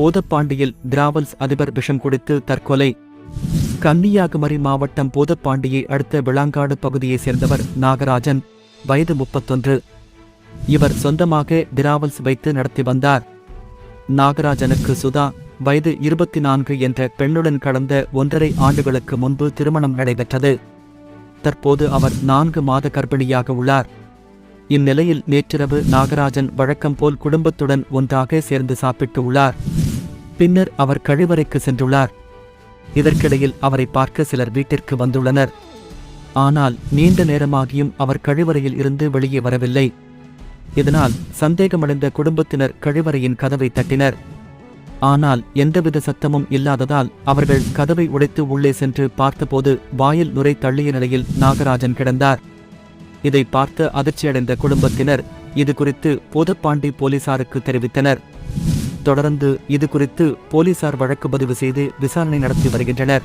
போதப்பாண்டியில் travels அதிபர் விஷம் குடித்து தற்கொலை. கன்னியாகுமரி மாவட்டம் போதப்பாண்டியை அடுத்த விளாங்காடு பகுதியைச் சேர்ந்தவர் நாகராஜன், வயது 31. இவர் சொந்தமாக டிராவல்ஸ் வைத்து நடத்தி வந்தார். நாகராஜனுக்கு சுதா, வயது 24 என்ற பெண்ணுடன் கடந்த 1.5 ஆண்டுகளுக்கு முன்பு திருமணம் நடைபெற்றது. தற்போது அவர் 4 மாத கர்ப்பிணியாக உள்ளார். இந்நிலையில் நேற்றிரவு நாகராஜன் வழக்கம் போல் குடும்பத்துடன் ஒன்றாக சேர்ந்து சாப்பிட்டு உள்ளார். பின்னர் அவர் கழிவறைக்கு சென்றுள்ளார். இதற்கிடையில் அவரை பார்க்க சிலர் வீட்டிற்கு வந்துள்ளனர். ஆனால் நீண்ட நேரமாகியும் அவர் கழிவறையில் இருந்து வெளியே வரவில்லை. இதனால் சந்தேகமடைந்த குடும்பத்தினர் கழிவறையின் கதவை தட்டினர். ஆனால் எந்தவித சத்தமும் இல்லாததால் அவர்கள் கதவை உடைத்து உள்ளே சென்று பார்த்தபோது வாயில் நுரை தள்ளிய நிலையில் நாகராஜன் கிடந்தார். இதை பார்த்து அதிர்ச்சியடைந்த குடும்பத்தினர் இது குறித்து போதப்பாண்டி போலீசாருக்கு தெரிவித்தனர். தொடர்ந்து இது குறித்து போலீசார் வழக்கு பதிவு செய்து விசாரணை நடத்தி வருகின்றனர்.